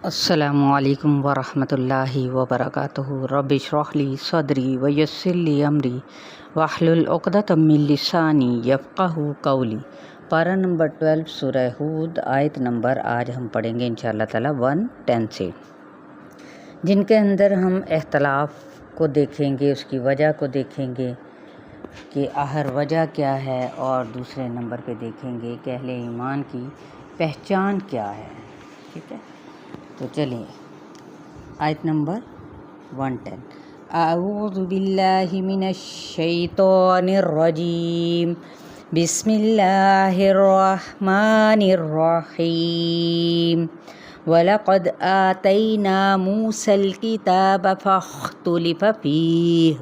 السلام علیکم ورحمۃ اللہ وبرکاتہ۔ رب اشرح لی صدری ویسر لی امری واحلل عقدۃ من لسانی یفقہوا قولی۔ پارہ نمبر 12 سورہ ہود، آیت نمبر آج ہم پڑھیں گے انشاءاللہ تعالی 110 سے، جن کے اندر ہم اختلاف کو دیکھیں گے، اس کی وجہ کو دیکھیں گے کہ آخر وجہ کیا ہے، اور دوسرے نمبر پہ دیکھیں گے کہ اہل ایمان کی پہچان کیا ہے۔ ٹھیک ہے، تو چلیے آیت نمبر 110۔ اعوذ باللہ من الشیطان الرجیم، بسم اللہ الرحمن الرحیم۔ وَلَقَدْ آتَيْنَا مُوسَى الْكِتَابَ فَاخْتُلِفَ فِيهِ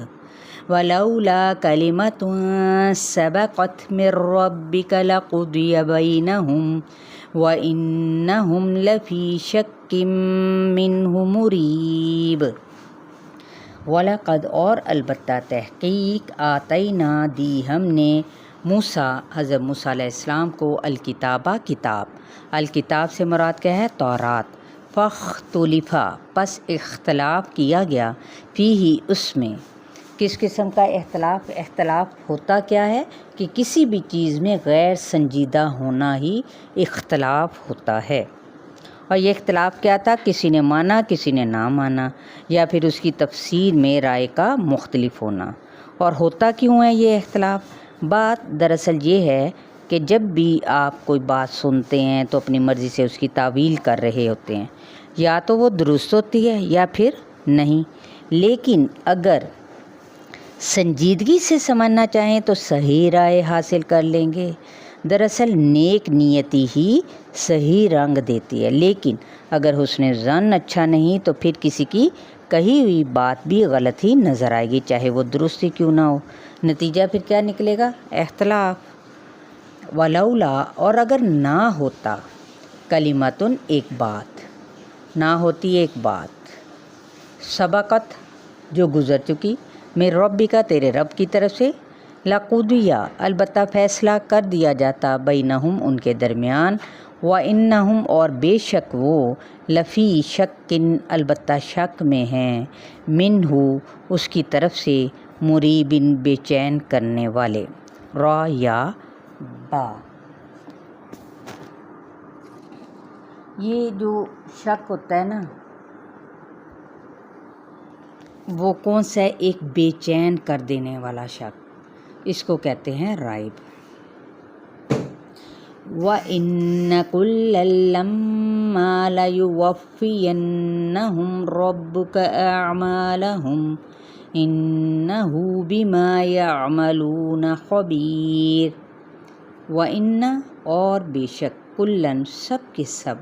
وَلَوْلَا كَلِمَةٌ سَبَقَتْ مِنْ رَبِّكَ لَقُضِيَ بَيْنَهُمْ وَإِنَّهُمْ لَفِي شَكٍّ مِّنْهُ مُرِيبٍ۔ وَلَقَدْ اور البتہ تحقیق آتَيْنَا دی ہم نے موسیٰ حضرت موسیٰ علیہ السلام کو الکتابہ کتاب، الکتاب سے مراد کیا ہے؟ تورات۔ فاختلف پس اختلاف کیا گیا، فیہ اس میں، کس قسم کا اختلاف؟ اختلاف ہوتا کیا ہے کہ کسی بھی چیز میں غیر سنجیدہ ہونا ہی اختلاف ہوتا ہے۔ اور یہ اختلاف کیا تھا؟ کسی نے مانا، کسی نے نہ مانا، یا پھر اس کی تفسیر میں رائے کا مختلف ہونا۔ اور ہوتا کیوں ہے یہ اختلاف؟ بات دراصل یہ ہے کہ جب بھی آپ کوئی بات سنتے ہیں تو اپنی مرضی سے اس کی تعویل کر رہے ہوتے ہیں، یا تو وہ درست ہوتی ہے یا پھر نہیں۔ لیکن اگر سنجیدگی سے سمجھنا چاہیں تو صحیح رائے حاصل کر لیں گے۔ دراصل نیک نیتی ہی صحیح رنگ دیتی ہے، لیکن اگر حسن ظن اچھا نہیں تو پھر کسی کی کہی ہوئی بات بھی غلط ہی نظر آئے گی، چاہے وہ درست ہی کیوں نہ ہو۔ نتیجہ پھر کیا نکلے گا؟ اختلاف۔ ولولا اور اگر نہ ہوتا، کلمتن ایک بات، نہ ہوتی ایک بات، سبقت جو گزر چکی، من ربک تیرے رب کی طرف سے، لقضی البتہ فیصلہ کر دیا جاتا، بینہم ان کے درمیان، وانہم اور بے شک وہ، لفی شکن البتہ شک میں ہیں، منہ اس کی طرف سے، مریبن بے چین کرنے والے۔ را یا با، یہ جو شک ہوتا ہے نا، وہ کون سا ہے؟ ایک بے چین کر دینے والا شک، اس کو کہتے ہیں رائب۔ وَإِنَّ كُلًّا لَمَّا لَيُوَفِّيَنَّهُمْ رَبُّكَ أَعْمَالَهُمْ إِنَّهُ بِمَا يَعْمَلُونَ خَبِيرٌ۔ وَإِنَّ اور بے شک، کُلًّا سب کے سب،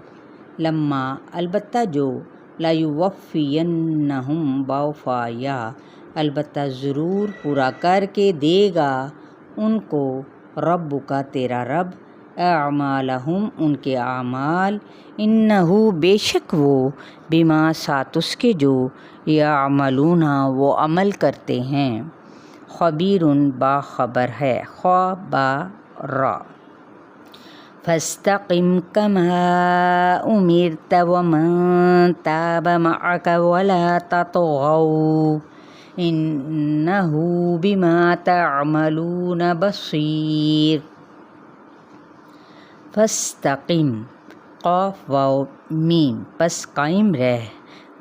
لما البتہ جو، لَيُوَفِّيَنَّهُمْ باوفا یا البتہ ضرور پورا کر کے دے گا ان کو، رب کا تیرا رب، اعمالہم ان کے اعمال، انہو بے شک وہ، بما ساتھ اس کے جو، یعملون وہ عمل کرتے ہیں، خبیر باخبر ہے، خبر۔ فاستقم كما أمرت ومن تاب معك ولا تطغوا إنه بما تعملون بصير۔ فاستقم قاف واو میم پس قائم رہ،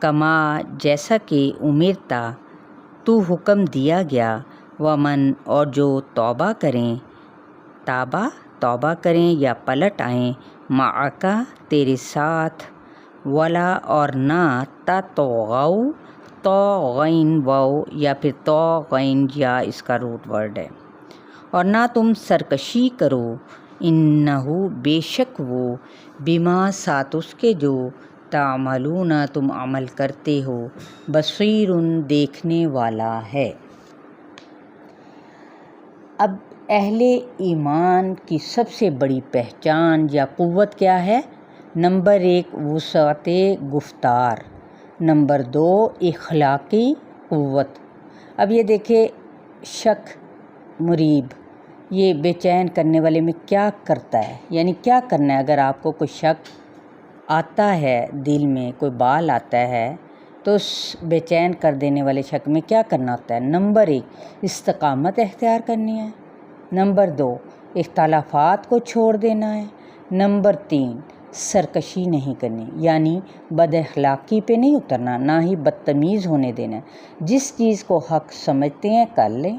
کما جیسا کہ امرتا تو حکم دیا گیا، ومن اور جو توبہ کریں، تابہ توبہ کریں یا پلٹ آئیں، معاکا تیرے ساتھ، ولا اور نہ، تطغوا طاغین واو یا پھر طاغین یا اس کا روٹ ورڈ ہے، اور نہ تم سرکشی کرو، انہو بے شک وہ، بما ساتھ اس کے جو، تعملون تم عمل کرتے ہو، بصیر دیکھنے والا ہے۔ اب اہل ایمان کی سب سے بڑی پہچان یا قوت کیا ہے؟ نمبر 1 وسعت گفتار، نمبر 2 اخلاقی قوت۔ اب یہ دیکھیں، شک مریب، یہ بے چین کرنے والے میں کیا کرتا ہے، یعنی کیا کرنا ہے اگر آپ کو کوئی شک آتا ہے دل میں کوئی بال آتا ہے تو اس بے چین کر دینے والے شک میں کیا کرنا ہوتا ہے؟ نمبر 1 استقامت اختیار کرنی ہے، نمبر 2 اختلافات کو چھوڑ دینا ہے، نمبر 3 سرکشی نہیں کرنی، یعنی بد اخلاقی پہ نہیں اترنا، نہ ہی بدتمیز ہونے دینا ہے۔ جس چیز کو حق سمجھتے ہیں کر لیں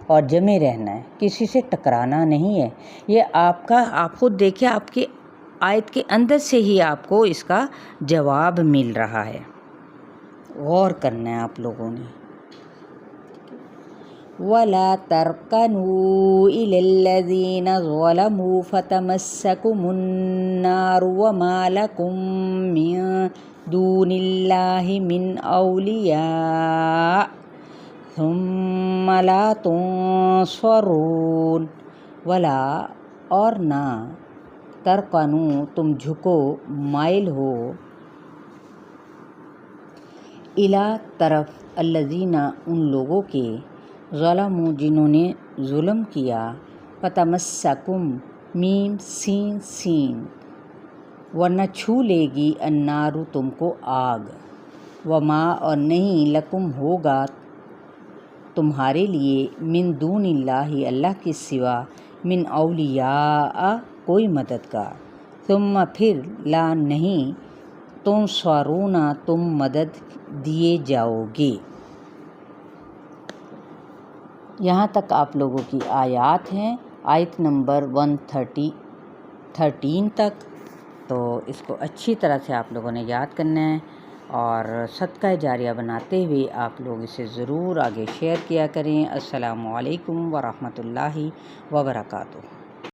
اور جمے رہنا ہے، کسی سے ٹکرانا نہیں ہے۔ یہ آپ خود دیکھیں، آپ کی آیت کے اندر سے ہی آپ کو اس کا جواب مل رہا ہے، غور کرنا ہے آپ لوگوں نے۔ وَلَا تَرْكَنُوا إِلَى الَّذِينَ ظَلَمُوا فَتَمَسَّكُمُ النَّارُ وَمَا لَكُم مِّن دُونِ اللَّهِ مِنْ أَوْلِيَاءَ ثُمَّ لَا تُنصَرُونَ۔ وَلَا اور نہ تَرْكَنُوا تم جھکو، مائل ہو، اِلیٰ طرف الذین ان لوگوں کے ظلموا جنہوں نے ظلم کیا، فتمسکم میم سین سین، ورنہ چھو لے گی النار تم کو آگ، وما اور نہیں لکم ہوگا تمہارے لیے من دون اللہ اللہ کے سوا من اولیاء کوئی مددگار، ثم پھر لا نہیں تنصرون تم مدد دیے جاؤ گے۔ یہاں تک آپ لوگوں کی آیات ہیں، آیت نمبر 113 تک، تو اس کو اچھی طرح سے آپ لوگوں نے یاد کرنا ہے اور صدقہ جاریہ بناتے ہوئے آپ لوگ اسے ضرور آگے شیئر کیا کریں۔ السلام علیکم ورحمۃ اللہ وبرکاتہ۔